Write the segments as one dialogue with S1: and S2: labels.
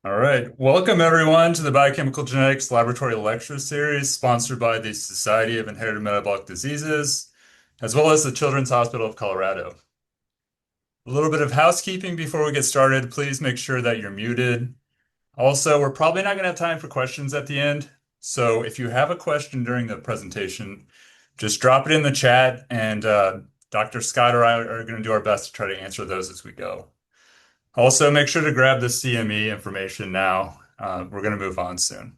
S1: All right. Welcome, everyone, to the Biochemical Genetics Laboratory Lecture Series sponsored by the Society of Inherited Metabolic Diseases, as well as the Children's Hospital of Colorado. A little bit of housekeeping before we get started. Please make sure that you're muted. Also, we're probably not going to have time for questions at the end. So if you have a question during the presentation, just drop it in the chat, and Dr. Scott or I are going to do our best to try to answer those as we go. Also, make sure to grab the CME information now. We're going to move on soon.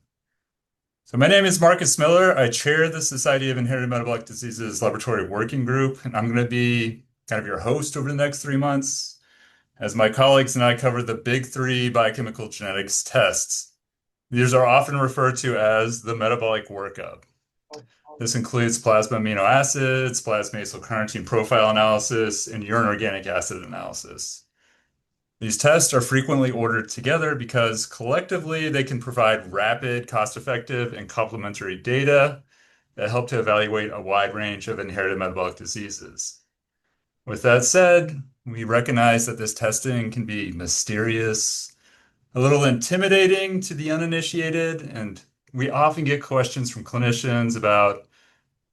S1: So my name is Marcus Miller. I chair the Society of Inherited Metabolic Diseases Laboratory Working Group, and I'm going to be kind of your host over the next 3 months as my colleagues and I cover the big three biochemical genetics tests. These are often referred to as the metabolic workup. This includes plasma amino acids, plasma acylcarnitine profile analysis, and urine organic acid analysis. These tests are frequently ordered together because collectively they can provide rapid, cost-effective, and complementary data that help to evaluate a wide range of inherited metabolic diseases. With that said, we recognize that this testing can be mysterious, a little intimidating to the uninitiated, and we often get questions from clinicians about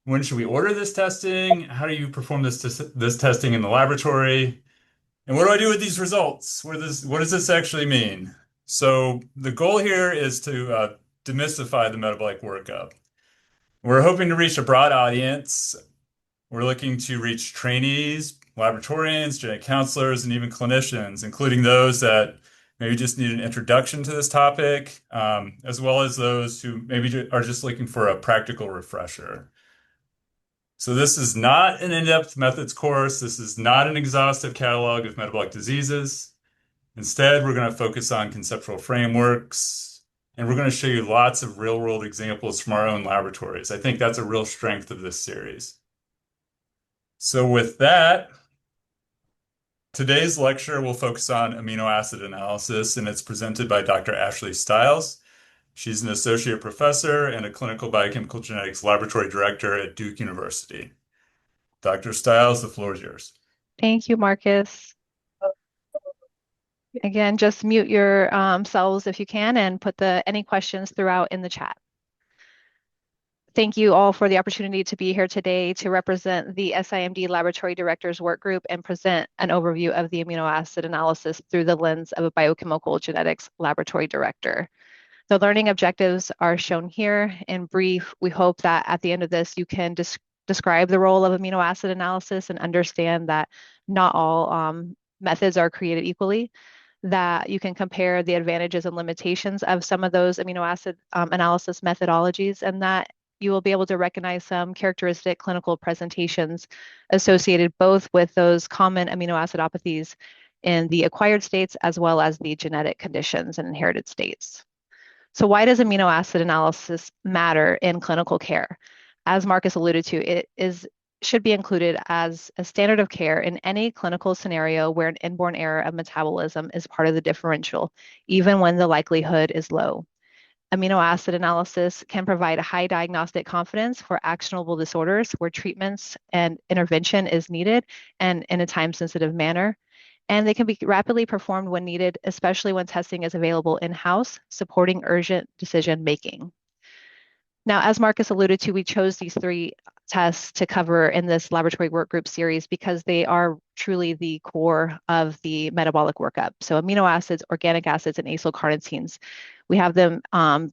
S1: when should we order this testing? How do you perform this testing in the laboratory? And what do I do with these results? What does this actually mean? So the goal here is to demystify the metabolic workup. We're hoping to reach a broad audience. We're looking to reach trainees, laboratorians, genetic counselors, and even clinicians, including those that maybe just need an introduction to this topic, as well as those who maybe are just looking for a practical refresher. So this is not an in-depth methods course. This is not an exhaustive catalog of metabolic diseases. Instead, we're going to focus on conceptual frameworks, and we're going to show you lots of real-world examples from our own laboratories. I think that's a real strength of this series. So with that, today's lecture will focus on amino acid analysis, and it's presented by Dr. Ashlee Stiles. She's an associate professor and a clinical biochemical genetics laboratory director at Duke University. Dr. Stiles, the floor is yours.
S2: Thank you, Marcus. Again, just mute your selves if you can and put any questions throughout in the chat. Thank you all for the opportunity to be here today to represent the SIMD Laboratory Directors Work Group and present an overview of the amino acid analysis through the lens of a biochemical genetics laboratory director. The learning objectives are shown here. In brief, we hope that at the end of this, you can describe the role of amino acid analysis and understand that not all methods are created equally, that you can compare the advantages and limitations of some of those amino acid analysis methodologies, and that you will be able to recognize some characteristic clinical presentations associated both with those common amino acidopathies in the acquired states as well as the genetic conditions and inherited states. So why does amino acid analysis matter in clinical care? As Marcus alluded to, should be included as a standard of care in any clinical scenario where an inborn error of metabolism is part of the differential, even when the likelihood is low. Amino acid analysis can provide a high diagnostic confidence for actionable disorders where treatments and intervention is needed and in a time-sensitive manner. And they can be rapidly performed when needed, especially when testing is available in-house, supporting urgent decision making. Now, as Marcus alluded to, we chose these three tests to cover in this laboratory work group series because they are truly the core of the metabolic workup. So amino acids, organic acids, and acylcarnitines. We have them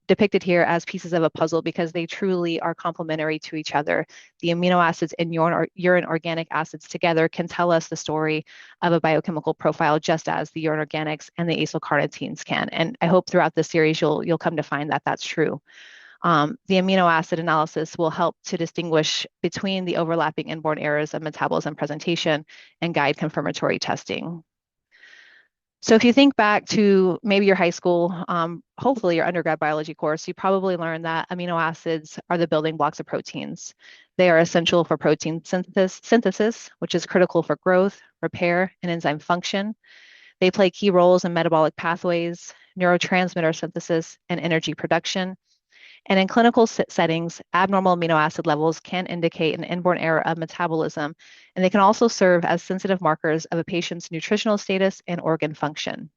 S2: depicted here as pieces of a puzzle because they truly are complementary to each other. The amino acids and urine organic acids together can tell us the story of a biochemical profile just as the urine organics and the acylcarnitines can. And I hope throughout this series you'll come to find that that's true. The amino acid analysis will help to distinguish between the overlapping inborn errors of metabolism presentation and guide confirmatory testing. So if you think back to maybe your high school, hopefully your undergrad biology course, you probably learned that amino acids are the building blocks of proteins. They are essential for protein synthesis, which is critical for growth, repair, and enzyme function. They play key roles in metabolic pathways, neurotransmitter synthesis, and energy production. And in clinical settings, abnormal amino acid levels can indicate an inborn error of metabolism, and they can also serve as sensitive markers of a patient's nutritional status and organ function.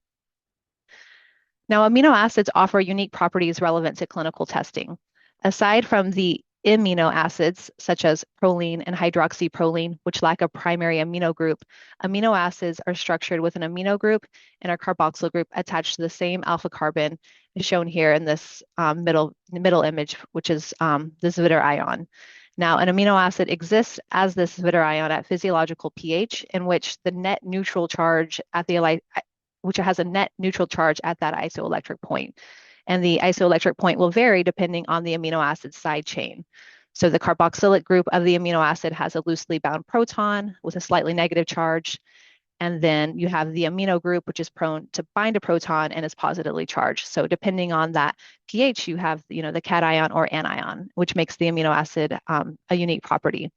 S2: Now, amino acids offer unique properties relevant to clinical testing. Aside from the amino acids, such as proline and hydroxyproline, which lack a primary amino group, amino acids are structured with an amino group and a carboxyl group attached to the same alpha carbon, as shown here in this middle image, which is the Zwitter ion. Now, an amino acid exists as this Zwitter ion at physiological pH, in which the net neutral charge at the which has a net neutral charge at that isoelectric point. And the isoelectric point will vary depending on the amino acid side chain. So the carboxylic group of the amino acid has a loosely bound proton with a slightly negative charge. And then you have the amino group, which is prone to bind a proton and is positively charged. So depending on that pH, you have, the cation or anion, which makes the amino acid a unique property.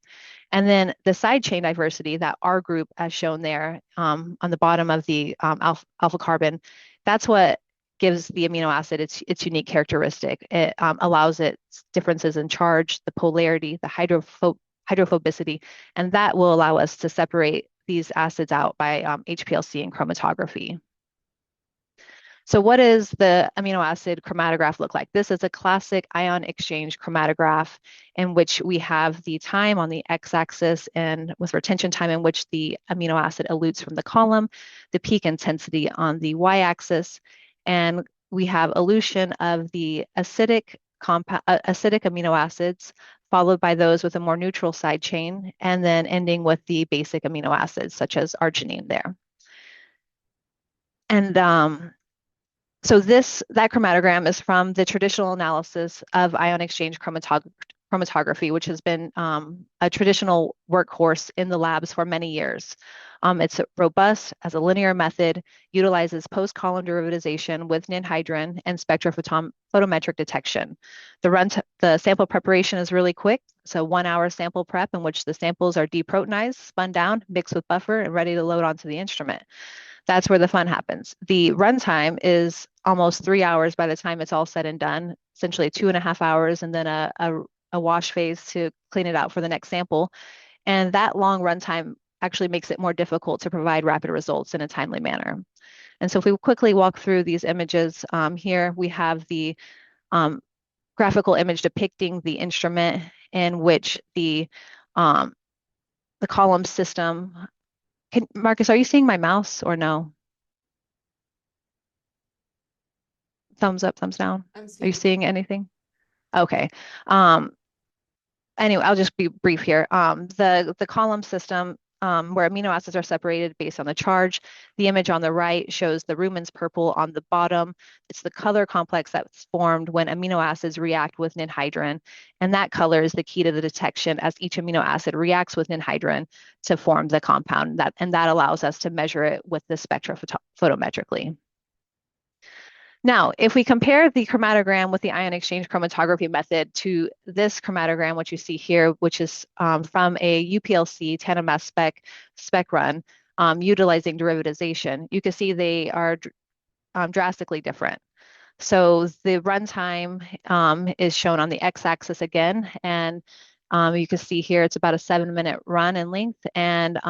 S2: And then the side chain diversity, that R group as shown there on the bottom of the alpha carbon, that's what gives the amino acid its unique characteristic. It allows its differences in charge, the polarity, the hydrophobicity, and that will allow us to separate these acids out by HPLC and chromatography. So what does the amino acid chromatograph look like? This is a classic ion exchange chromatograph in which we have the time on the x-axis and with retention time in which the amino acid elutes from the column, the peak intensity on the y-axis, and we have elution of the acidic amino acids followed by those with a more neutral side chain, and then ending with the basic amino acids such as arginine there. And so that chromatogram is from the traditional analysis of ion exchange chromatography, which has been a traditional workhorse in the labs for many years. It's robust as a linear method, utilizes post-column derivatization with ninhydrin and spectrophotometric detection. The sample preparation is really quick, so 1 hour sample prep in which the samples are deprotonized, spun down, mixed with buffer, and ready to load onto the instrument. That's where the fun happens. The runtime is almost 3 hours by the time it's all said and done, essentially 2.5 hours, and then a wash phase to clean it out for the next sample. And that long runtime actually makes it more difficult to provide rapid results in a timely manner. And so if we quickly walk through these images, here we have the graphical image depicting the instrument in which the column system. Marcus, are you seeing my mouse or no? Thumbs up, thumbs down.
S3: I'm
S2: Are you
S3: seeing.
S2: seeing anything? Okay. Um, anyway, I'll just be brief here. The column system where amino acids are separated based on the charge. The image on the right shows the Ruhmann's purple on the bottom. It's the color complex that's formed when amino acids react with ninhydrin. And that color is the key to the detection as each amino acid reacts with ninhydrin to form the compound. And that allows us to measure it with the spectrophotometrically. Now, if we compare the chromatogram with the ion exchange chromatography method to this chromatogram, which you see here, which is from a UPLC tandem mass spec run utilizing derivatization, you can see they are drastically different. So the runtime is shown on the x-axis again, and you can see here it's about a 7-minute run in length, and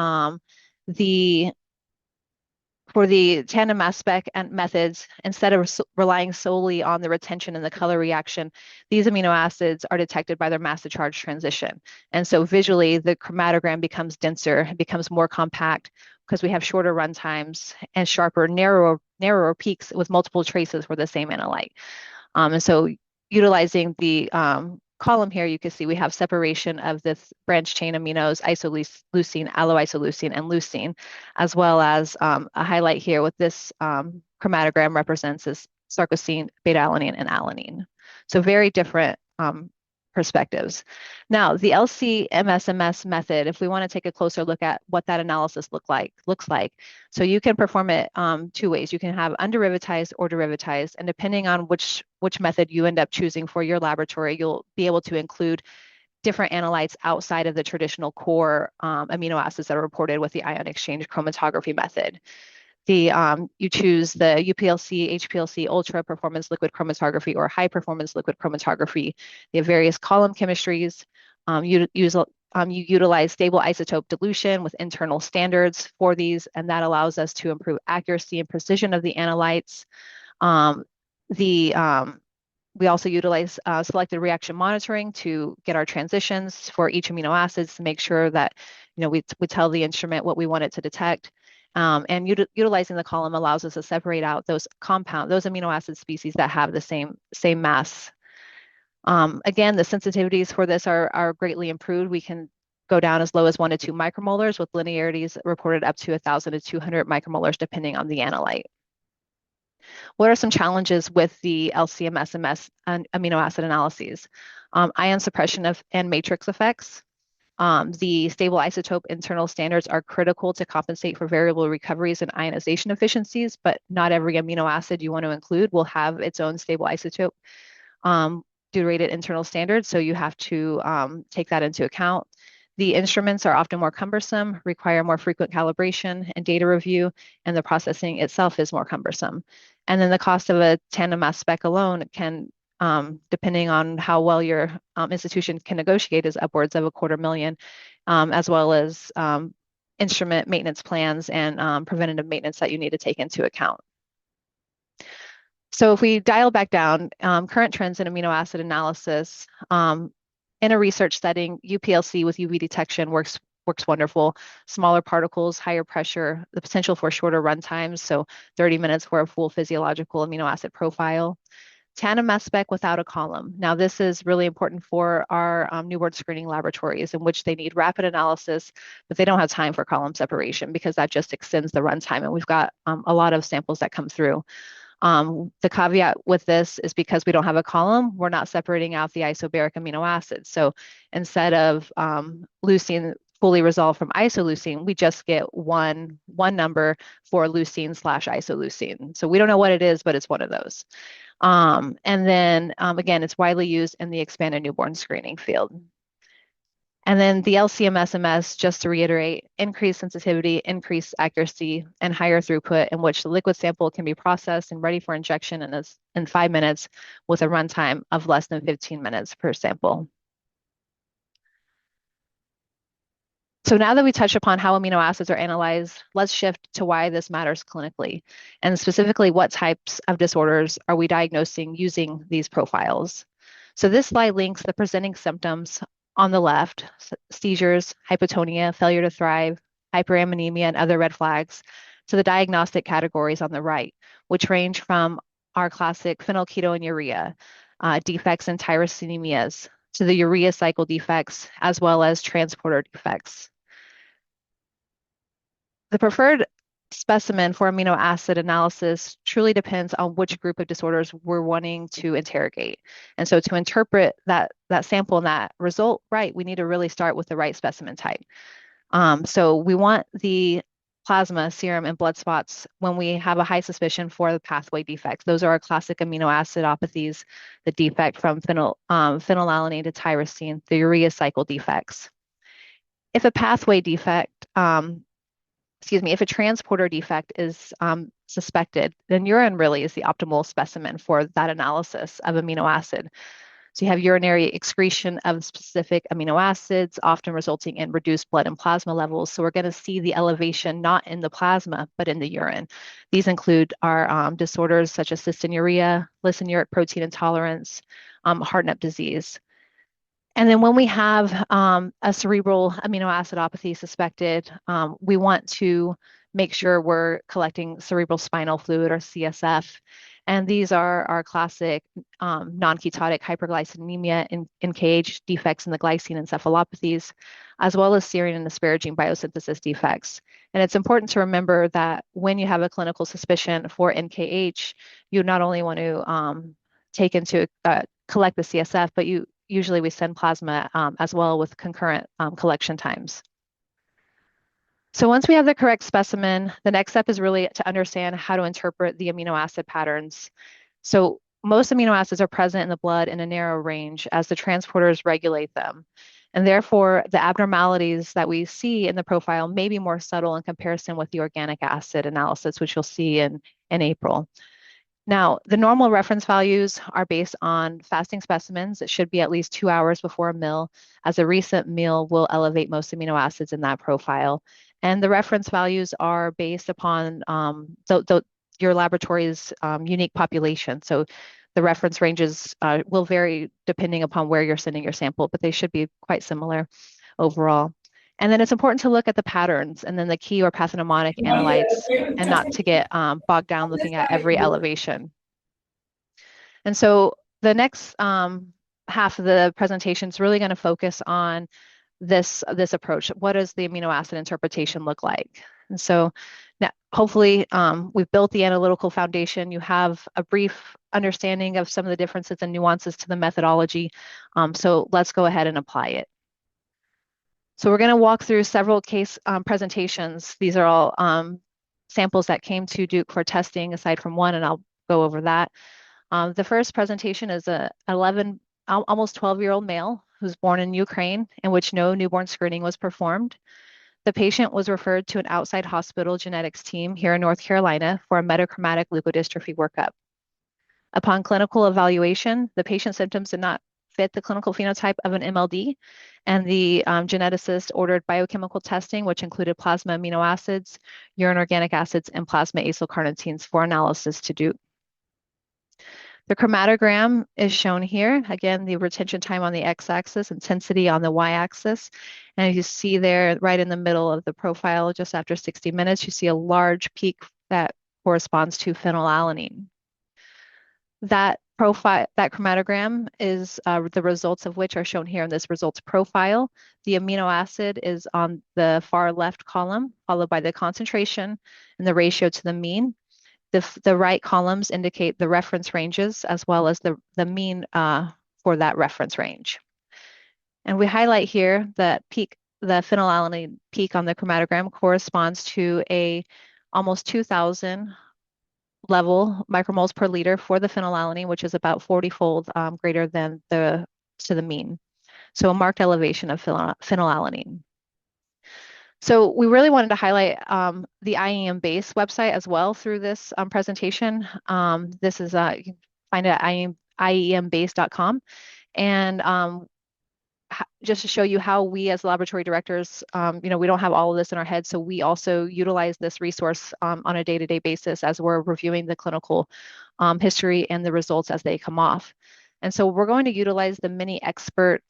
S2: for the tandem mass spec and methods, instead of relying solely on the retention and the color reaction, these amino acids are detected by their mass to charge transition. And so visually, the chromatogram becomes denser, it becomes more compact because we have shorter run times and sharper, narrower peaks with multiple traces for the same analyte. And so utilizing the column here, you can see we have separation of this branch chain aminos, isoleucine, alloisoleucine, and leucine, as well as a highlight here with this chromatogram represents this sarcosine, beta-alanine, and alanine. So very different perspectives. Now, the LC-MSMS method, if we want to take a closer look at what that analysis looks like. So you can perform it two ways. You can have underivatized or derivatized, and depending on which method you end up choosing for your laboratory, you'll be able to include different analytes outside of the traditional core amino acids that are reported with the ion exchange chromatography method. You choose the UPLC, HPLC, ultra performance liquid chromatography, or high performance liquid chromatography. They have various column chemistries. You utilize stable isotope dilution with internal standards for these, and that allows us to improve accuracy and precision of the analytes. The We also utilize selected reaction monitoring to get our transitions for each amino acids to make sure that we tell the instrument what we want it to detect. And utilizing the column allows us to separate out those amino acid species that have the same mass. Again, the sensitivities for this are greatly improved. We can go down as low as 1 to 2 micromolars with linearities reported up to 1,000 to 200 micromolars depending on the analyte. What are some challenges with the LCMS and amino acid analyses? Ion suppression and matrix effects. The stable isotope internal standards are critical to compensate for variable recoveries and ionization efficiencies, but not every amino acid you want to include will have its own stable isotope deuterated internal standards, so you have to take that into account. The instruments are often more cumbersome, require more frequent calibration and data review, and the processing itself is more cumbersome. And then the cost of a tandem mass spec alone can, depending on how well your institution can negotiate, is upwards of $250,000, as well as instrument maintenance plans and preventative maintenance that you need to take into account. So if we dial back down, current trends in amino acid analysis, in a research setting, UPLC with UV detection works wonderful. Smaller particles, higher pressure, the potential for shorter run times, so 30 minutes for a full physiological amino acid profile. Tandem mass spec without a column. Now, this is really important for our newborn screening laboratories in which they need rapid analysis, but they don't have time for column separation because that just extends the runtime. And we've got a lot of samples that come through. The caveat with this is because we don't have a column, we're not separating out the isobaric amino acids. So instead of leucine fully resolved from isoleucine, we just get one number for leucine/isoleucine. So we don't know what it is, but it's one of those. And then again, it's widely used in the expanded newborn screening field. And then the LCMS/MS, just to reiterate, increased sensitivity, increased accuracy, and higher throughput in which the liquid sample can be processed and ready for injection in 5 minutes with a runtime of less than 15 minutes per sample. So now that we touched upon how amino acids are analyzed, let's shift to why this matters clinically, and specifically what types of disorders are we diagnosing using these profiles. So this slide links the presenting symptoms on the left, seizures, hypotonia, failure to thrive, hyperammonemia, and other red flags, to the diagnostic categories on the right, which range from our classic phenylketonuria, defects in tyrosinias, to the urea cycle defects, as well as transporter defects. The preferred specimen for amino acid analysis truly depends on which group of disorders we're wanting to interrogate. And so to interpret that sample and that result right, we need to really start with the right specimen type. So we want the plasma, serum, and blood spots when we have a high suspicion for the pathway defects. Those are our classic amino acidopathies, the defect from phenylalanine to tyrosine, the urea cycle defects. If a pathway defect, if a transporter defect is suspected, then urine really is the optimal specimen for that analysis of amino acid. So you have urinary excretion of specific amino acids, often resulting in reduced blood and plasma levels. So we're going to see the elevation not in the plasma, but in the urine. These include our disorders such as cystinuria, lisinouric protein intolerance, Hartnup disease. And then when we have a cerebral amino acidopathy suspected, we want to make sure we're collecting cerebral spinal fluid or CSF. And these are our classic non-ketotic hyperglycemia in NKH defects in the glycine encephalopathies, as well as serine and asparagine biosynthesis defects. And it's important to remember that when you have a clinical suspicion for NKH, you not only want to collect the CSF, but usually we send plasma as well with concurrent collection times. So once we have the correct specimen, the next step is really to understand how to interpret the amino acid patterns. So most amino acids are present in the blood in a narrow range as the transporters regulate them. And therefore, the abnormalities that we see in the profile may be more subtle in comparison with the organic acid analysis, which you'll see in April. Now, the normal reference values are based on fasting specimens. It should be at least 2 hours before a meal, as a recent meal will elevate most amino acids in that profile. And the reference values are based upon your laboratory's unique population. So the reference ranges will vary depending upon where you're sending your sample, but they should be quite similar overall. And then it's important to look at the patterns and then the key or pathognomonic analytes and not to get bogged down looking at every elevation. And so the next half of the presentation is really going to focus on this approach. What does the amino acid interpretation look like? And so now, hopefully, we've built the analytical foundation. You have a brief understanding of some of the differences and nuances to the methodology. So let's go ahead and apply it. So we're going to walk through several case presentations. These are all samples that came to Duke for testing, aside from one, and I'll go over that. The first presentation is a 11, almost 12-year-old male who's born in Ukraine, in which no newborn screening was performed. The patient was referred to an outside hospital genetics team here in North Carolina for a metachromatic leukodystrophy workup. Upon clinical evaluation, the patient's symptoms did not fit the clinical phenotype of an MLD, and the geneticist ordered biochemical testing, which included plasma amino acids, urine organic acids, and plasma acylcarnitines for analysis to do. The chromatogram is shown here. Again, the retention time on the x-axis, intensity on the y-axis. And you see there right in the middle of the profile, just after 60 minutes, you see a large peak that corresponds to phenylalanine. That chromatogram is the results of which are shown here in this results profile. The amino acid is on the far left column, followed by the concentration and the ratio to the mean. The right columns indicate the reference ranges as well as the mean for that reference range. And we highlight here that peak, the phenylalanine peak on the chromatogram corresponds to a almost 2,000 level micromoles per liter for the phenylalanine, which is about 40-fold greater than the mean. So a marked elevation of phenylalanine. So we really wanted to highlight the IEM base website as well through this presentation. This is you can find it at iembase.com. And just to show you how we as laboratory directors, we don't have all of this in our head, so we also utilize this resource on a day-to-day basis as we're reviewing the clinical history and the results as they come off. And so we're going to utilize the mini expert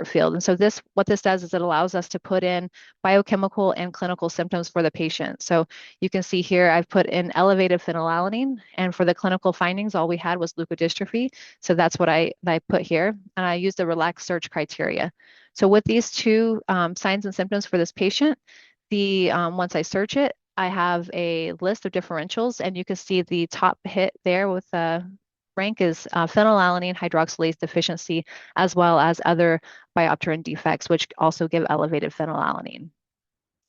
S2: field. And so what this does is it allows us to put in biochemical and clinical symptoms for the patient. So you can see here I've put in elevated phenylalanine, and for the clinical findings, all we had was leukodystrophy. So that's what I put here, and I used the relaxed search criteria. So with these two signs and symptoms for this patient, once I search it, I have a list of differentials, and you can see the top hit there with rank is phenylalanine hydroxylase deficiency, as well as other biopterin defects, which also give elevated phenylalanine.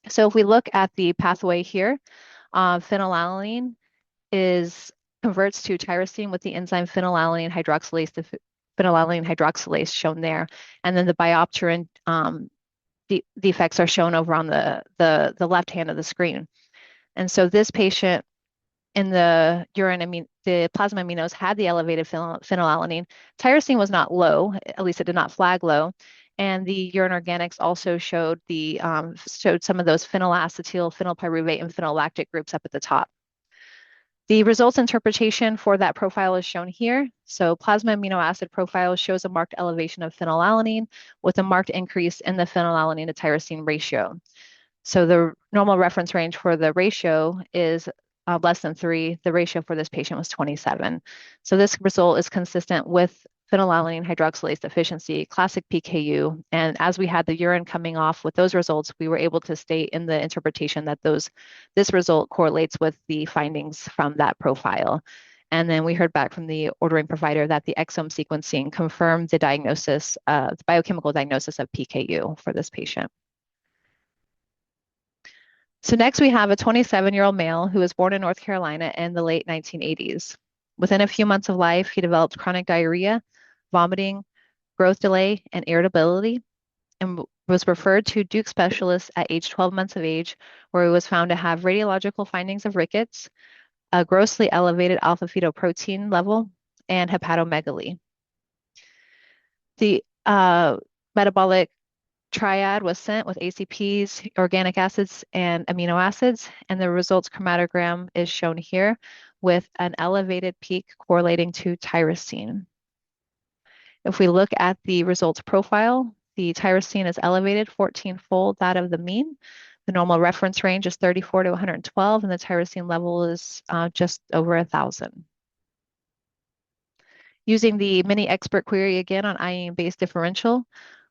S2: So if we look at the pathway here, phenylalanine converts to tyrosine with the enzyme phenylalanine hydroxylase shown there, and then the biopterin defects are shown over on the left hand of the screen. And so this patient in the urine, the plasma aminos had the elevated phenylalanine. Tyrosine was not low, at least it did not flag low. And the urine organics also showed some of those phenylacetyl, phenylpyruvate, and phenolactic groups up at the top. The results interpretation for that profile is shown here. So plasma amino acid profile shows a marked elevation of phenylalanine with a marked increase in the phenylalanine to tyrosine ratio. So the normal reference range for the ratio is less than 3. The ratio for this patient was 27. So this result is consistent with phenylalanine hydroxylase deficiency, classic PKU. And as we had the urine coming off with those results, we were able to state in the interpretation that this result correlates with the findings from that profile. And then we heard back from the ordering provider that the exome sequencing confirmed the diagnosis, the biochemical diagnosis of PKU for this patient. So next we have a 27-year-old male who was born in North Carolina in the late 1980s. Within a few months of life, he developed chronic diarrhea, vomiting, growth delay, and irritability, and was referred to Duke specialists at age 12 months of age, where he was found to have radiological findings of rickets, a grossly elevated alpha-fetoprotein level, and hepatomegaly. The metabolic triad was sent with ACPs, organic acids, and amino acids, and the results chromatogram is shown here with an elevated peak correlating to tyrosine. If we look at the results profile, the tyrosine is elevated 14-fold that of the mean. The normal reference range is 34 to 112, and the tyrosine level is just over 1,000. Using the mini expert query again on IEM-based differential,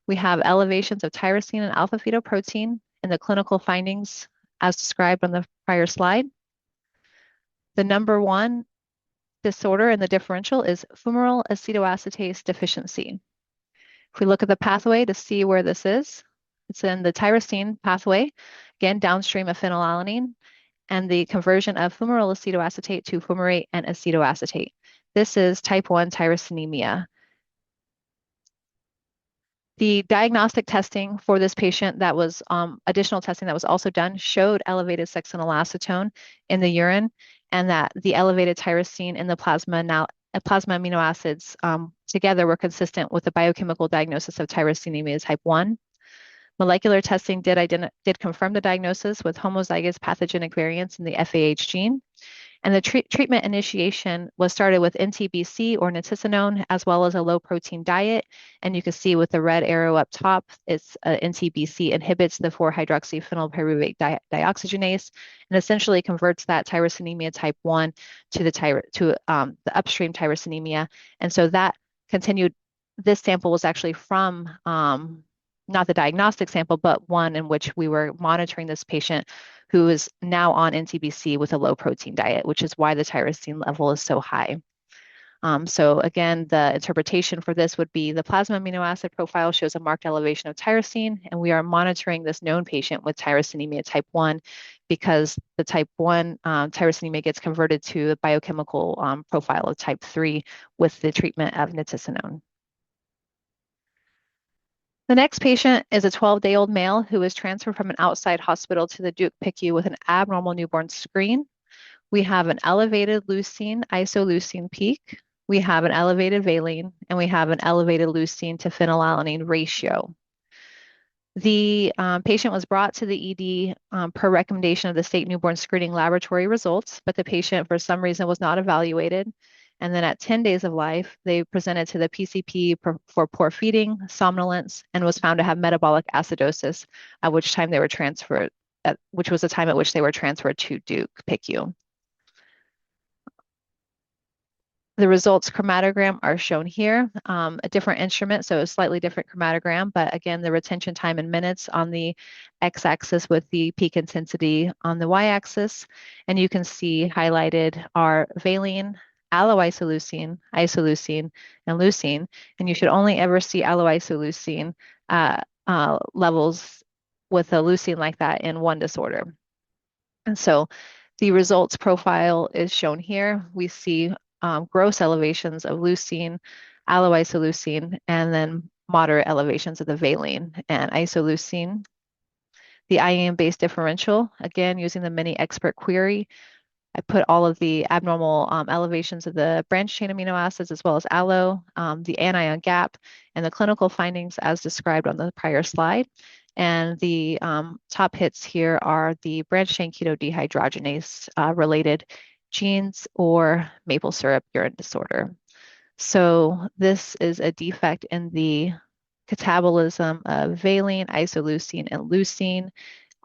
S2: we have elevations of tyrosine and alpha-fetoprotein in the clinical findings as described on the prior slide. The number one disorder in the differential is fumarate acetoacetate deficiency. If we look at the pathway to see where this is, it's in the tyrosine pathway, again, downstream of phenylalanine, and the conversion of fumarate acetoacetate to fumarate and acetoacetate. This is type 1 tyrosinemia. The diagnostic testing for this patient that was additional testing that was also done showed elevated succinylacetone in the urine and that the elevated tyrosine in the plasma amino acids together were consistent with the biochemical diagnosis of tyrosinemia type 1. Molecular testing did confirm the diagnosis with homozygous pathogenic variants in the FAH gene. And the treatment initiation was started with NTBC or nitisinone, as well as a low protein diet. And you can see with the red arrow up top, it's NTBC inhibits the 4-hydroxyphenylpyruvate dioxygenase and essentially converts that tyrosinemia type 1 to the upstream tyrosinemia. And so that continued, this sample was actually from not the diagnostic sample, but one in which we were monitoring this patient who is now on NTBC with a low protein diet, which is why the tyrosine level is so high. So again, the interpretation for this would be the plasma amino acid profile shows a marked elevation of tyrosine, and we are monitoring this known patient with tyrosinemia type 1 because the type 1 tyrosinemia gets converted to a biochemical profile of type 3 with the treatment of nitisinone. The next patient is a 12-day-old male who was transferred from an outside hospital to the Duke PICU with an abnormal newborn screen. We have an elevated leucine, isoleucine peak. We have an elevated valine, and we have an elevated leucine to phenylalanine ratio. The patient was brought to the ED per recommendation of the state newborn screening laboratory results, but the patient for some reason was not evaluated. And then at 10 days of life, they presented to the PCP for poor feeding, somnolence, and was found to have metabolic acidosis, at which time they were transferred, which was the time at which they were transferred to Duke PICU. The results chromatogram are shown here, a different instrument, so a slightly different chromatogram, but again, the retention time in minutes on the x-axis with the peak intensity on the y-axis. And you can see highlighted are valine, alloisoleucine, isoleucine, and leucine. And you should only ever see alloisoleucine levels with a leucine like that in one disorder. And so the results profile is shown here. We see gross elevations of leucine, alloisoleucine, and then moderate elevations of the valine and isoleucine. The IAM-based differential, again, using the mini expert query, I put all of the abnormal elevations of the branch chain amino acids as well as allo, the anion gap, and the clinical findings as described on the prior slide. And the top hits here are the branch chain keto dehydrogenase related genes or maple syrup urine disorder. So this is a defect in the catabolism of valine, isoleucine, and leucine.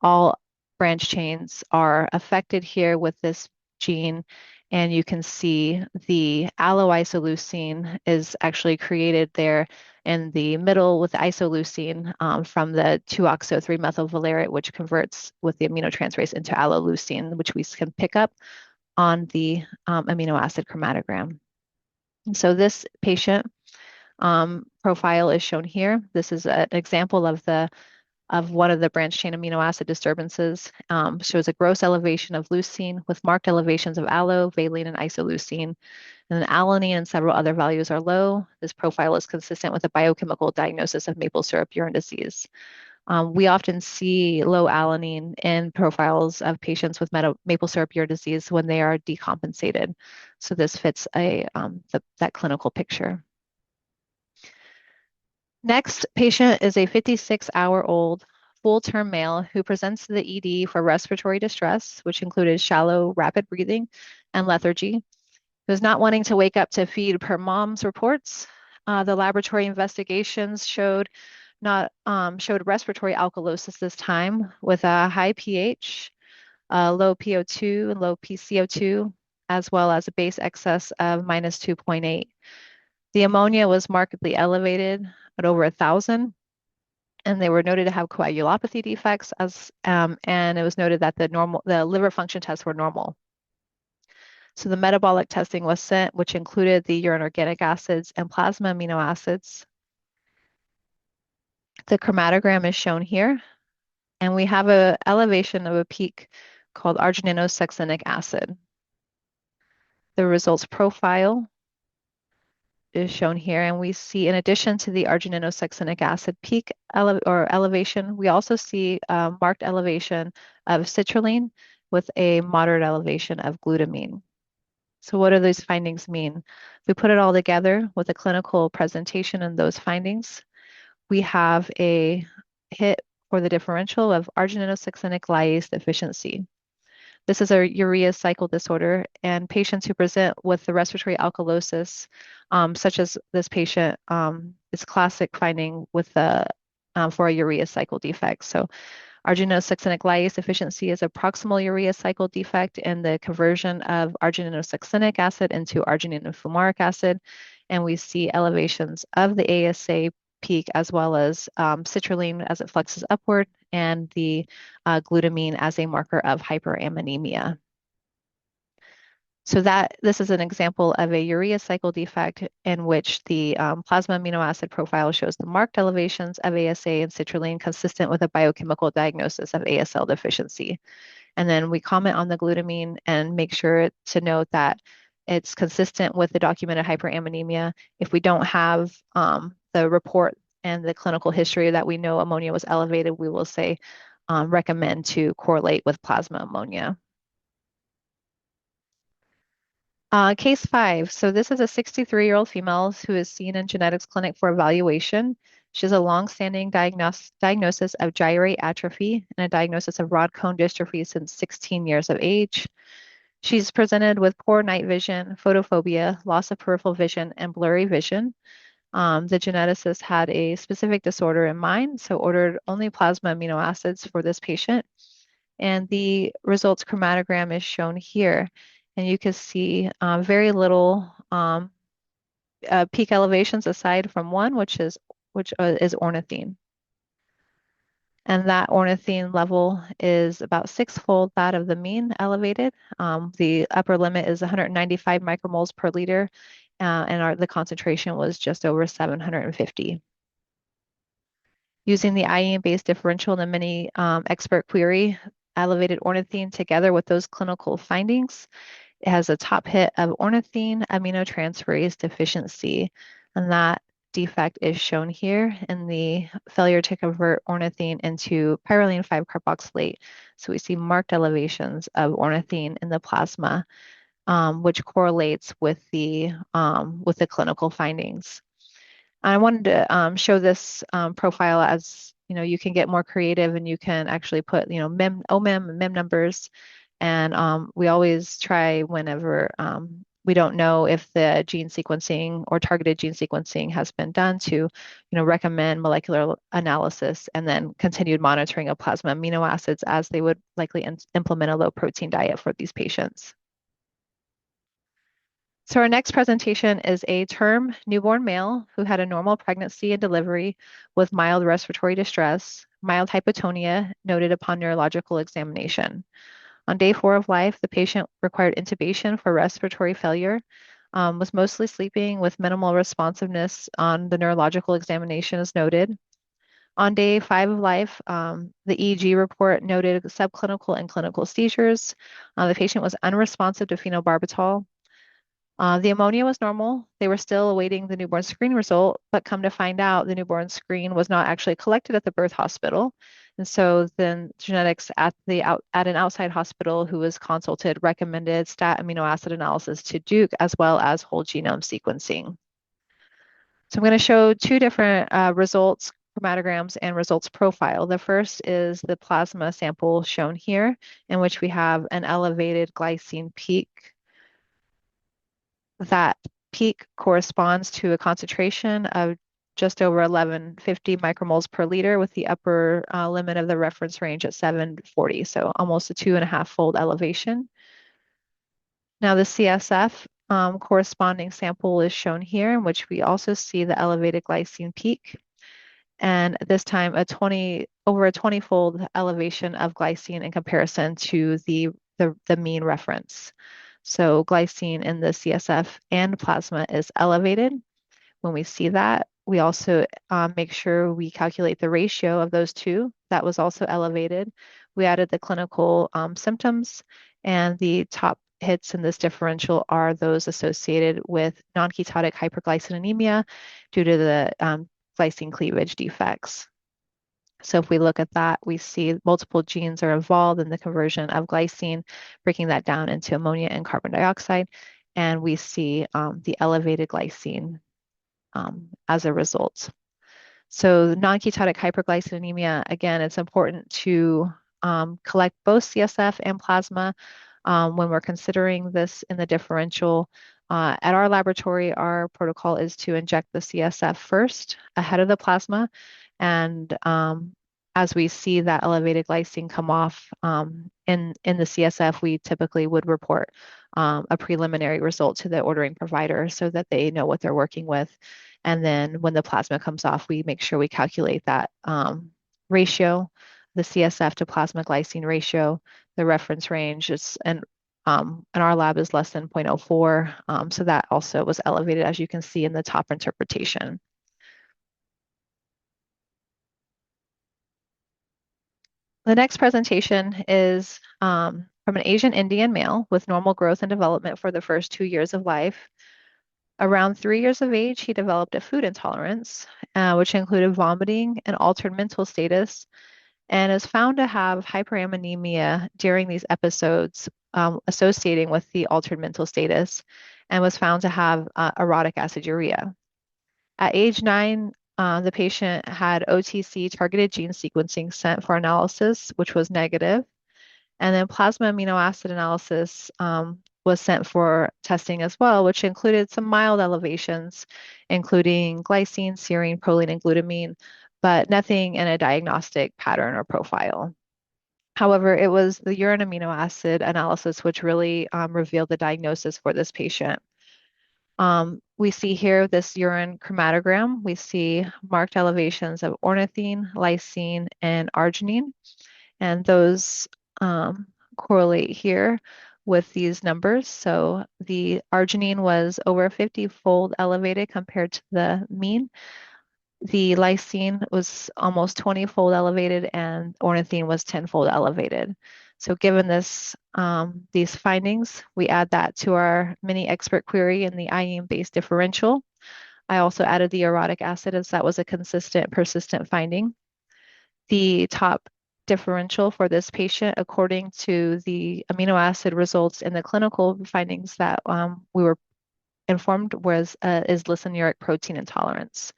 S2: All branch chains are affected here with this gene, and you can see the alloisoleucine is actually created there in the middle with the isoleucine from the 2-oxo-3-methylvalerate, which converts with the aminotransferase into alloleucine, which we can pick up on the amino acid chromatogram. And so this patient profile is shown here. This is an example of one of the branch chain amino acid disturbances. Shows a gross elevation of leucine with marked elevations of allo, valine, and isoleucine. And then alanine and several other values are low. This profile is consistent with a biochemical diagnosis of maple syrup urine disease. We often see low alanine in profiles of patients with maple syrup urine disease when they are decompensated. So this fits that clinical picture. Next patient is a 56-hour-old full-term male who presents to the ED for respiratory distress, which included shallow, rapid breathing and lethargy. He was not wanting to wake up to feed per mom's reports. The laboratory investigations showed respiratory alkalosis this time with a high pH, low PO2 and low PCO2, as well as a base excess of minus 2.8. The ammonia was markedly elevated at over 1,000, and they were noted to have coagulopathy defects and it was noted that the liver function tests were normal. So the metabolic testing was sent, which included the urine organic acids and plasma amino acids. The chromatogram is shown here, and we have an elevation of a peak called argininosuccinic acid. The results profile is shown here, and we see, in addition to the argininosuccinic acid peak elevation, we also see a marked elevation of citrulline with a moderate elevation of glutamine. So what do those findings mean? If we put it all together with a clinical presentation and those findings, we have a hit for the differential of argininosuccinic lyase deficiency. This is a urea cycle disorder, and patients who present with the respiratory alkalosis, such as this patient, is classic finding with for a urea cycle defect. So argininosuccinic lyase deficiency is a proximal urea cycle defect in the conversion of argininosuccinic acid into argininofumaric acid, and we see elevations of the ASA peak as well as citrulline as it flexes upward and the glutamine as a marker of hyperammonemia. So this is an example of a urea cycle defect in which the plasma amino acid profile shows the marked elevations of ASA and citrulline consistent with a biochemical diagnosis of ASL deficiency. And then we comment on the glutamine and make sure to note that it's consistent with the documented hyperammonemia. If we don't have the report and the clinical history that we know ammonia was elevated, we will say recommend to correlate with plasma ammonia. Case 5. So this is a 63-year-old female who is seen in genetics clinic for evaluation. She has a long-standing diagnosis of gyrate atrophy and a diagnosis of rod cone dystrophy since 16 years of age. She's presented with poor night vision, photophobia, loss of peripheral vision, and blurry vision. The geneticist had a specific disorder in mind, so ordered only plasma amino acids for this patient. And the results chromatogram is shown here. And you can see very little peak elevations aside from one, which is ornithine. And that ornithine level is about six-fold that of the mean elevated. The upper limit is 195 micromoles per liter, and the concentration was just over 750. Using the IEM-based differential and the mini expert query, elevated ornithine together with those clinical findings, it has a top hit of ornithine aminotransferase deficiency, and that defect is shown here in the failure to convert ornithine into pyrroline 5-carboxylate. So we see marked elevations of ornithine in the plasma, which correlates with the clinical findings. I wanted to show this profile as you can get more creative and you can actually put OMIM and MIM numbers, and we always try whenever we don't know if the gene sequencing or targeted gene sequencing has been done to recommend molecular analysis and then continued monitoring of plasma amino acids as they would likely implement a low protein diet for these patients. So our next presentation is a term newborn male who had a normal pregnancy and delivery with mild respiratory distress, mild hypotonia noted upon neurological examination. On day 4 of life, the patient required intubation for respiratory failure, was mostly sleeping with minimal responsiveness on the neurological examination as noted. On day 5 of life, the EEG report noted subclinical and clinical seizures. The patient was unresponsive to phenobarbital. The ammonia was normal. They were still awaiting the newborn screen result, but come to find out the newborn screen was not actually collected at the birth hospital. And so then genetics at an outside hospital who was consulted recommended stat amino acid analysis to Duke as well as whole genome sequencing. So I'm going to show two different results, chromatograms and results profile. The first is the plasma sample shown here, in which we have an elevated glycine peak. That peak corresponds to a concentration of just over 1150 micromoles per liter with the upper limit of the reference range at 740, so almost a 2.5-fold elevation. Now the CSF corresponding sample is shown here, in which we also see the elevated glycine peak, and this time over a 20-fold elevation of glycine in comparison to the mean reference. So glycine in the CSF and plasma is elevated. When we see that, we also make sure we calculate the ratio of those two. That was also elevated. We added the clinical symptoms, and the top hits in this differential are those associated with non-ketotic hyperglyceminemia due to the glycine cleavage defects. So if we look at that, we see multiple genes are involved in the conversion of glycine, breaking that down into ammonia and carbon dioxide, and we see the elevated glycine as a result. So non-ketotic hyperglycemia, again, it's important to collect both CSF and plasma when we're considering this in the differential. At our laboratory, our protocol is to inject the CSF first ahead of the plasma. And as we see that elevated glycine come off in the CSF, we typically would report a preliminary result to the ordering provider so that they know what they're working with. And then when the plasma comes off, we make sure we calculate that ratio, the CSF to plasma glycine ratio. The reference range is, and in our lab is less than 0.04. So that also was elevated, as you can see in the top interpretation. The next presentation is from an Asian Indian male with normal growth and development for the first 2 years of life. Around 3 years of age, he developed a food intolerance, which included vomiting and altered mental status, and is found to have hyperammonemia during these episodes associating with the altered mental status, and was found to have erotic aciduria. At age 9, the patient had OTC targeted gene sequencing sent for analysis, which was negative. And then plasma amino acid analysis was sent for testing as well, which included some mild elevations, including glycine, serine, proline, and glutamine, but nothing in a diagnostic pattern or profile. However, it was the urine amino acid analysis which really revealed the diagnosis for this patient. We see here this urine chromatogram. We see marked elevations of ornithine, lysine, and arginine, and those correlate here with these numbers. So the arginine was over 50-fold elevated compared to the mean. The lysine was almost 20-fold elevated, and ornithine was 10-fold elevated. So given these findings, we add that to our mini expert query in the IEM-based differential. I also added the orotic acid as that was a consistent, persistent finding. The top differential for this patient, according to the amino acid results in the clinical findings that we were informed, is lissanuric protein intolerance.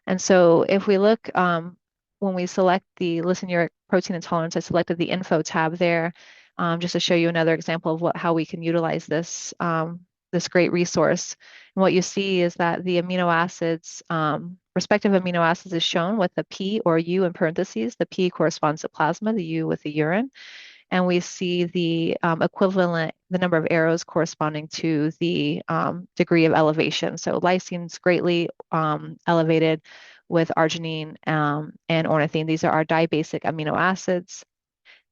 S2: And so if we look, when we select the lissanuric protein intolerance, I selected the info tab there just to show you another example of how we can utilize this great resource. And what you see is that the amino acids, respective amino acids is shown with the P or U in parentheses. The P corresponds to plasma, the U with the urine. And we see the equivalent, the number of arrows corresponding to the degree of elevation. So lysine's greatly elevated with arginine and ornithine. These are our dibasic amino acids.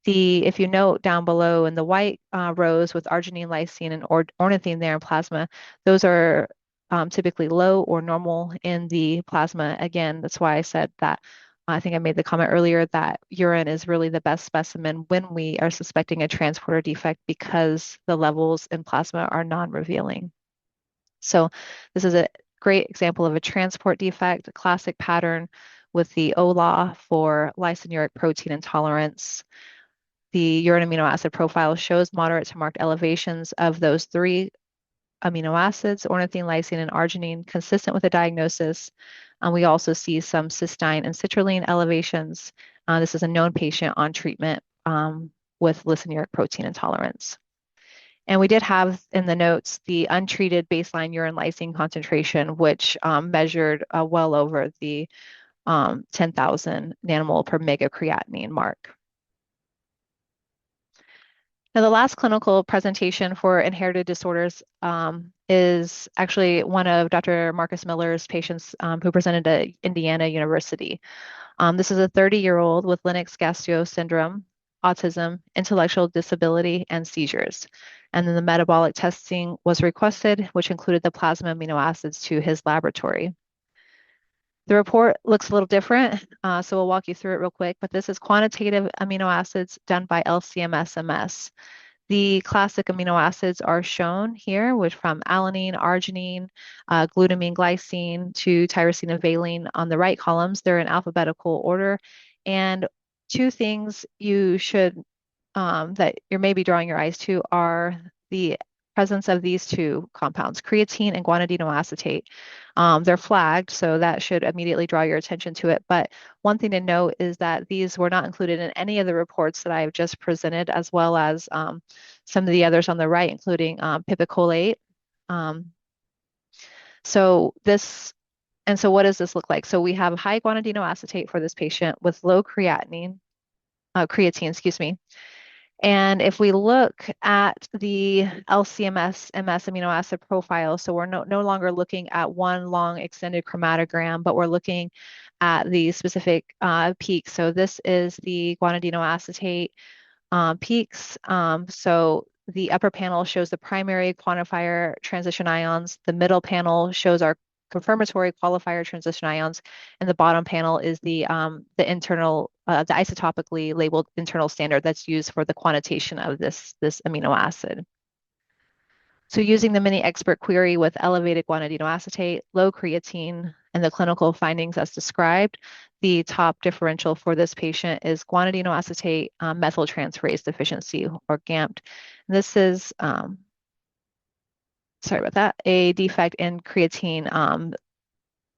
S2: If you note down below in the white rows with arginine, lysine, and ornithine there in plasma, those are typically low or normal in the plasma. Again, that's why I said that. I think I made the comment earlier that urine is really the best specimen when we are suspecting a transporter defect because the levels in plasma are non-revealing. So this is a great example of a transport defect, a classic pattern with the OLA for lysinuric protein intolerance. The urine amino acid profile shows moderate to marked elevations of those three amino acids, ornithine, lysine, and arginine, consistent with the diagnosis. We also see some cysteine and citrulline elevations. This is a known patient on treatment with lisinouric protein intolerance. And we did have in the notes the untreated baseline urine lysine concentration, which measured well over the 10,000 nanomole per mega creatinine mark. Now, the last clinical presentation for inherited disorders is actually one of Dr. Marcus Miller's patients who presented at Indiana University. This is a 30-year-old with Lennox-Gastaut syndrome, autism, intellectual disability, and seizures. And then the metabolic testing was requested, which included the plasma amino acids to his laboratory. The report looks a little different, so we'll walk you through it real quick, but this is quantitative amino acids done by LCMS-MS. The classic amino acids are shown here, which from alanine, arginine, glutamine, glycine to tyrosine and valine on the right columns. They're in alphabetical order. And two things you should that you're maybe drawing your eyes to are the presence of these two compounds, creatine and guanidino acetate. They're flagged, so that should immediately draw your attention to it. But one thing to note is that these were not included in any of the reports that I've just presented, as well as some of the others on the right, including pipicolate. Um, so this, and so what does this look like? So we have high guanidino acetate for this patient with low creatine, excuse me. And if we look at the LCMS-MS amino acid profile, so we're no longer looking at one long extended chromatogram, but we're looking at the specific peaks. So this is the guanidino acetate peaks. So the upper panel shows the primary quantifier transition ions. The middle panel shows our confirmatory qualifier transition ions, and the bottom panel is the internal, the isotopically labeled internal standard that's used for the quantitation of this amino acid. So using the mini expert query with elevated guanidino acetate, low creatine, and the clinical findings as described, the top differential for this patient is guanidino acetate methyltransferase deficiency, or GAMT. This is, sorry about that, a defect in creatine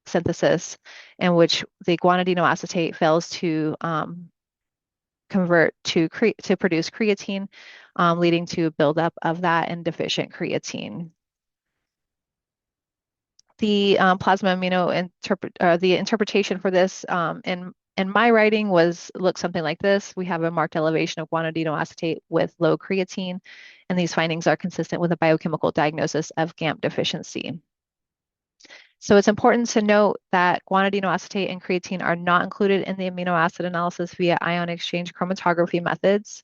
S2: synthesis in which the guanidino acetate fails to convert to produce creatine, leading to buildup of that and deficient creatine. The plasma amino the interpretation for this in my writing looks something like this. We have a marked elevation of guanidino acetate with low creatine, and these findings are consistent with a biochemical diagnosis of GAMP deficiency. So it's important to note that guanidino acetate and creatine are not included in the amino acid analysis via ion exchange chromatography methods.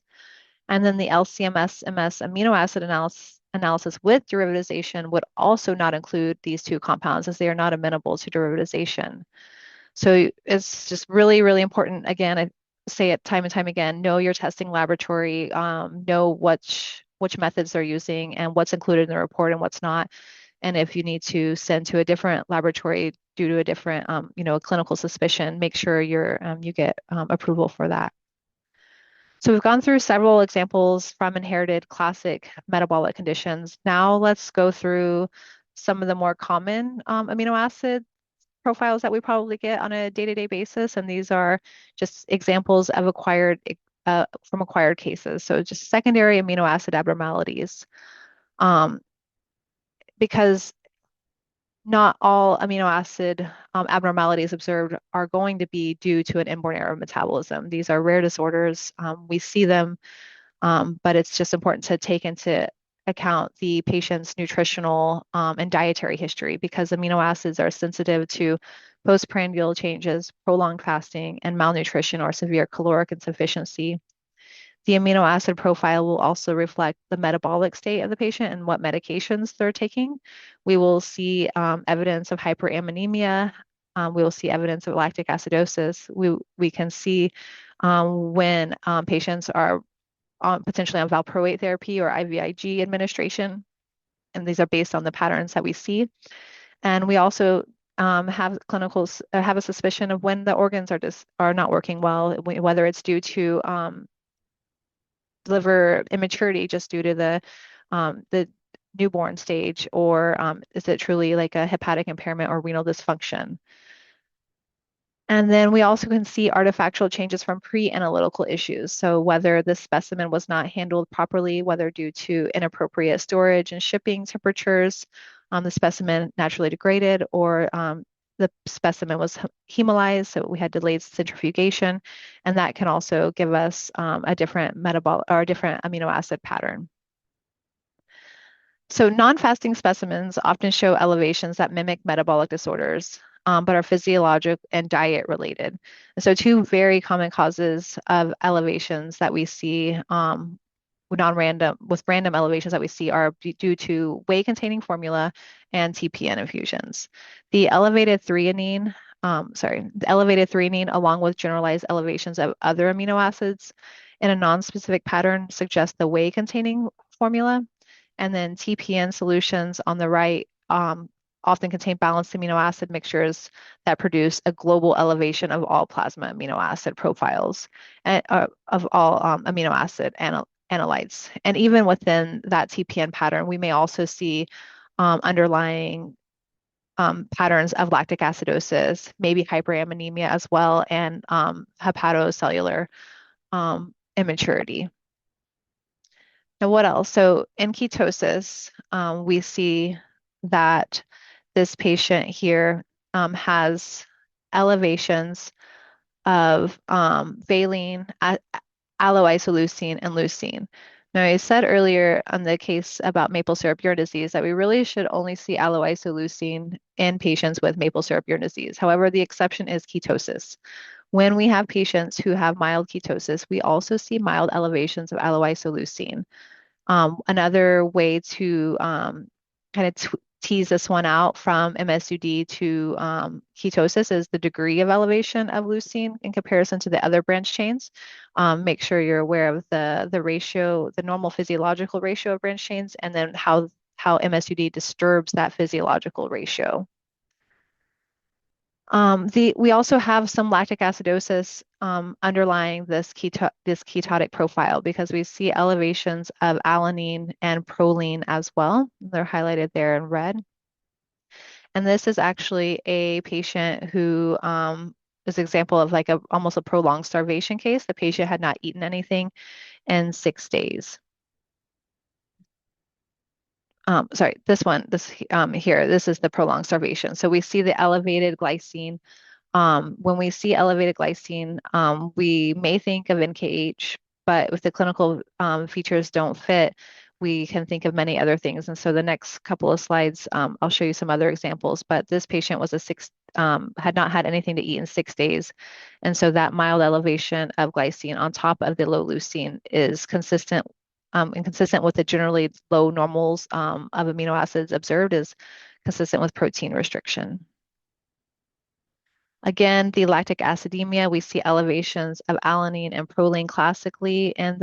S2: And then the LCMS-MS amino acid analysis with derivatization would also not include these two compounds, as they are not amenable to derivatization. So it's just really, really important. Again, I say it time and time again, know your testing laboratory, know which methods they're using and what's included in the report and what's not. And if you need to send to a different laboratory due to a different, clinical suspicion, make sure you get approval for that. So we've gone through several examples from inherited classic metabolic conditions. Now let's go through some of the more common amino acid profiles that we probably get on a day-to-day basis. And these are just examples of from acquired cases. So just secondary amino acid abnormalities. Because not all amino acid abnormalities observed are going to be due to an inborn error of metabolism. These are rare disorders. We see them, but it's just important to take into account the patient's nutritional and dietary history, because amino acids are sensitive to postprandial changes, prolonged fasting, and malnutrition or severe caloric insufficiency. The amino acid profile will also reflect the metabolic state of the patient and what medications they're taking. We will see evidence of hyperammonemia. We will see evidence of lactic acidosis. We can see when patients are potentially on valproate therapy or IVIG administration, and these are based on the patterns that we see. And we also have clinicals have a suspicion of when the organs are not working well, whether it's due to liver immaturity just due to the newborn stage, or is it truly like a hepatic impairment or renal dysfunction? And then we also can see artifactual changes from pre-analytical issues. So whether the specimen was not handled properly, whether due to inappropriate storage and shipping temperatures, the specimen naturally degraded, or the specimen was hemolyzed, so we had delayed centrifugation, and that can also give us a different metabolic or a different amino acid pattern. So non-fasting specimens often show elevations that mimic metabolic disorders, but are physiologic and diet related. And so two very common causes of elevations that we see non-random with random elevations that we see are due to whey-containing formula and TPN infusions. The elevated threonine along with generalized elevations of other amino acids in a non-specific pattern suggest the whey-containing formula. And then TPN solutions on the right often contain balanced amino acid mixtures that produce a global elevation of all plasma amino acid profiles and of all amino acid analytes. And even within that TPN pattern, we may also see underlying patterns of lactic acidosis, maybe hyperammonemia as well, and hepatocellular immaturity. Now, what else? So in ketosis, we see that this patient here has elevations of valine, alloisoleucine, and leucine. Now, I said earlier on the case about maple syrup urine disease that we really should only see alloisoleucine in patients with maple syrup urine disease. However, the exception is ketosis. When we have patients who have mild ketosis, we also see mild elevations of alloisoleucine. Another way to kind of tease this one out from MSUD to ketosis is the degree of elevation of leucine in comparison to the other branch chains. Make sure you're aware of the ratio, the normal physiological ratio of branch chains, and then how MSUD disturbs that physiological ratio. We also have some lactic acidosis underlying this ketotic profile because we see elevations of alanine and proline as well. They're highlighted there in red. And this is actually a patient who is an example of like almost a prolonged starvation case. The patient had not eaten anything in 6 days. Sorry, this is the prolonged starvation. So we see the elevated glycine. When we see elevated glycine, we may think of NKH, but if the clinical features don't fit, we can think of many other things. And so the next couple of slides, I'll show you some other examples. But this patient was had not had anything to eat in 6 days. And so that mild elevation of glycine on top of the low leucine is consistent and consistent with the generally low normals of amino acids observed is consistent with protein restriction. Again, the lactic acidemia, we see elevations of alanine and proline classically in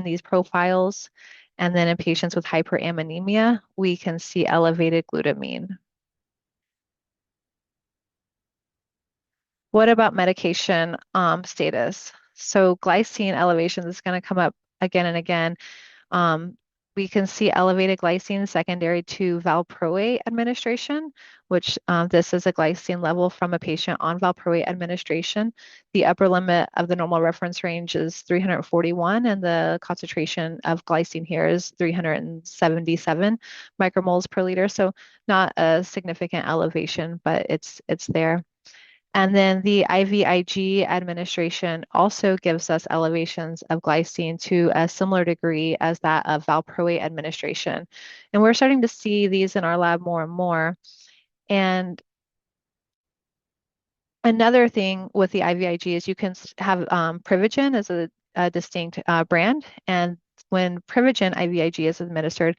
S2: these profiles. And then in patients with hyperammonemia, we can see elevated glutamine. What about medication status? So glycine elevations is going to come up again and again. Um, we can see elevated glycine secondary to valproate administration, which this is a glycine level from a patient on valproate administration. The upper limit of the normal reference range is 341, and the concentration of glycine here is 377 micromoles per liter. So not a significant elevation, but it's there. And then the IVIG administration also gives us elevations of glycine to a similar degree as that of valproate administration. And we're starting to see these in our lab more and more. And another thing with the IVIG is you can have Privigen as a distinct brand. And when Privigen IVIG is administered,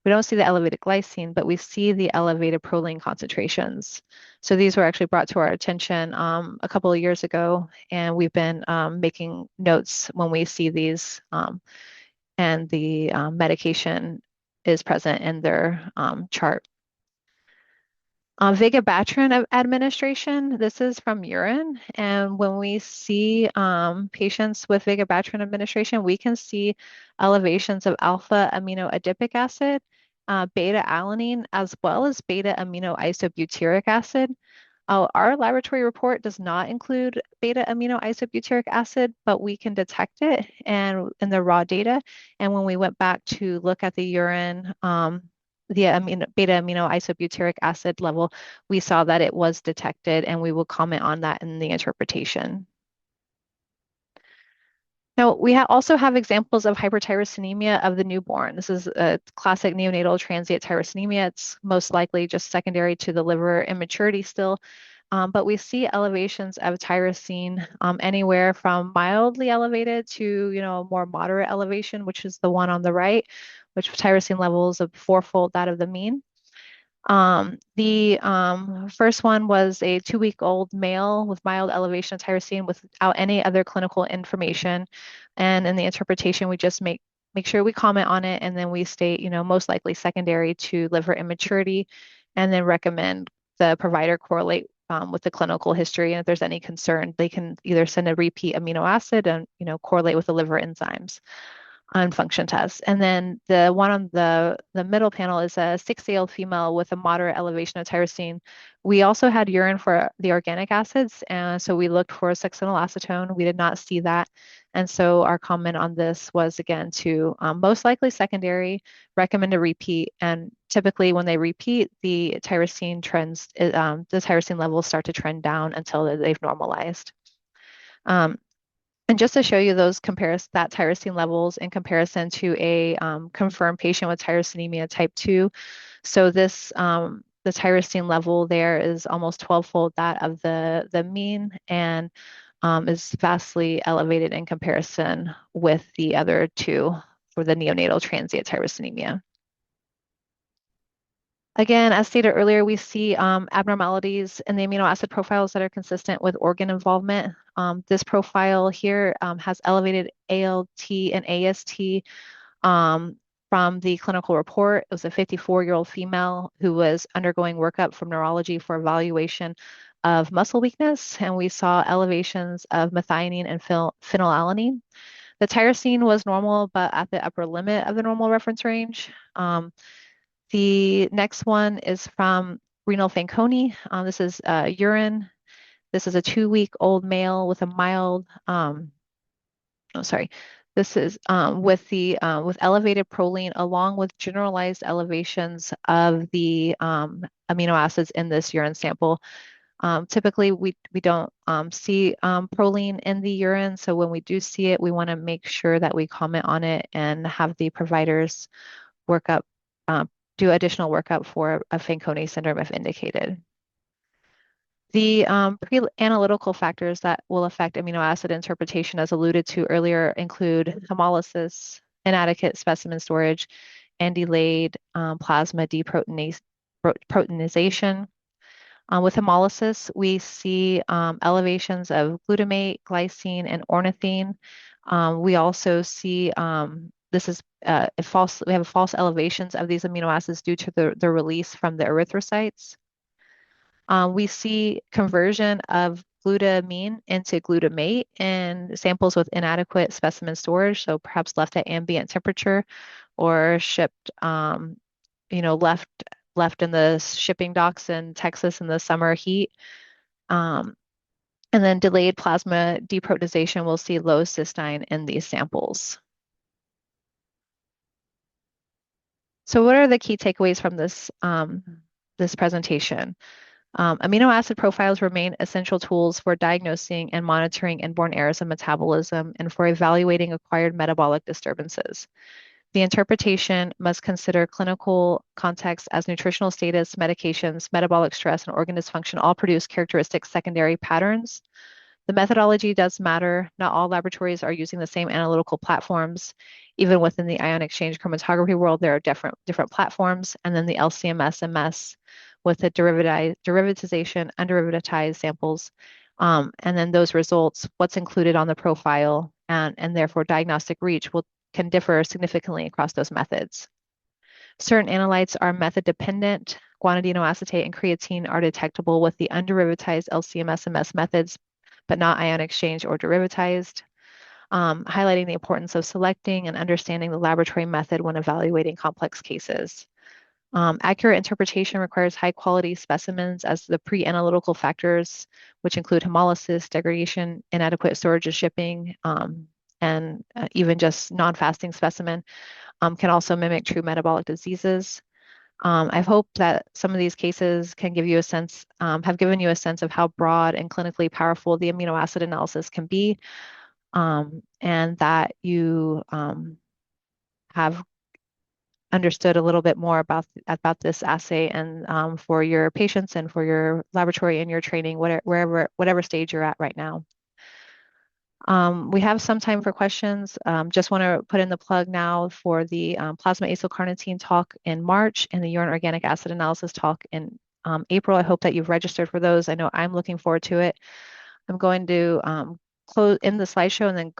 S2: we don't see the elevated glycine, but we see the elevated proline concentrations. So these were actually brought to our attention a couple of years ago, and we've been making notes when we see these, and the medication is present in their chart. Vigabatrin administration, this is from urine. And when we see patients with vigabatrin administration, we can see elevations of alpha amino adipic acid beta alanine as well as beta amino isobutyric acid. Our laboratory report does not include beta amino isobutyric acid, but we can detect it and in the raw data. And when we went back to look at the urine, the beta amino isobutyric acid level, we saw that it was detected, and we will comment on that in the interpretation. Now, we also have examples of hypertyrosinemia of the newborn. This is a classic neonatal transient tyrosinemia. It's most likely just secondary to the liver immaturity still. But we see elevations of tyrosine anywhere from mildly elevated to, more moderate elevation, which is the one on the right, which tyrosine levels of fourfold that of the mean. The first one was a 2-week-old male with mild elevation of tyrosine without any other clinical information. And in the interpretation, we just make sure we comment on it, and then we state, most likely secondary to liver immaturity, and then recommend the provider correlate with the clinical history. And if there's any concern, they can either send a repeat amino acid and, correlate with the liver enzymes on function tests. And then the one on the middle panel is a 6-year-old female with a moderate elevation of tyrosine. We also had urine for the organic acids, and so we looked for succinylacetone. We did not see that. And so our comment on this was again to most likely secondary, recommend a repeat. And typically when they repeat, the tyrosine levels start to trend down until they've normalized. And just to show you that tyrosine levels in comparison to a confirmed patient with tyrosinemia type 2. So the tyrosine level there is almost 12-fold that of the mean, and is vastly elevated in comparison with the other two for the neonatal transient tyrosinemia. Again, as stated earlier, we see abnormalities in the amino acid profiles that are consistent with organ involvement. This profile here has elevated ALT and AST from the clinical report. It was a 54-year-old female who was undergoing workup from neurology for evaluation of muscle weakness, and we saw elevations of methionine and phenylalanine. The tyrosine was normal, but at the upper limit of the normal reference range. The next one is from renal Fanconi. This is urine. This is a 2-week-old male with a mild, oh, sorry. This is with elevated proline along with generalized elevations of the amino acids in this urine sample. Typically, we don't see proline in the urine, so when we do see it, we want to make sure that we comment on it and have the providers work up, do additional workup for a Fanconi syndrome if indicated. The pre-analytical factors that will affect amino acid interpretation, as alluded to earlier, include hemolysis, inadequate specimen storage, and delayed plasma deproteinization. With hemolysis, we see elevations of glutamate, glycine, and ornithine. We also see this is we have false elevations of these amino acids due to the release from the erythrocytes. We see conversion of glutamine into glutamate in samples with inadequate specimen storage, so perhaps left at ambient temperature or shipped, left in the shipping docks in Texas in the summer heat. And then delayed plasma deproteinization, we'll see low cystine in these samples. So what are the key takeaways from this presentation? Amino acid profiles remain essential tools for diagnosing and monitoring inborn errors in metabolism and for evaluating acquired metabolic disturbances. The interpretation must consider clinical context as nutritional status, medications, metabolic stress, and organ dysfunction all produce characteristic secondary patterns. The methodology does matter. Not all laboratories are using the same analytical platforms. Even within the ion exchange chromatography world, there are different platforms. And then the LC-MS with the derivatization, underivatized samples. And then those results, what's included on the profile, and therefore diagnostic reach can differ significantly across those methods. Certain analytes are method dependent. Guanidino acetate and creatine are detectable with the underivatized LC-MS methods, but not ion exchange or derivatized, highlighting the importance of selecting and understanding the laboratory method when evaluating complex cases. Accurate interpretation requires high quality specimens as the pre-analytical factors, which include hemolysis, degradation, inadequate storage and shipping, and even just non-fasting specimen can also mimic true metabolic diseases. I hope that some of these cases can give you a sense, have given you a sense of how broad and clinically powerful the amino acid analysis can be, and that you have understood a little bit more about this assay and for your patients and for your laboratory and your training, whatever stage you're at right now. We have some time for questions. Just want to put in the plug now for the plasma acylcarnitine talk in March and the urine organic acid analysis talk in April. I hope that you've registered for those. I know I'm looking forward to it. I'm going to close in the slideshow and then go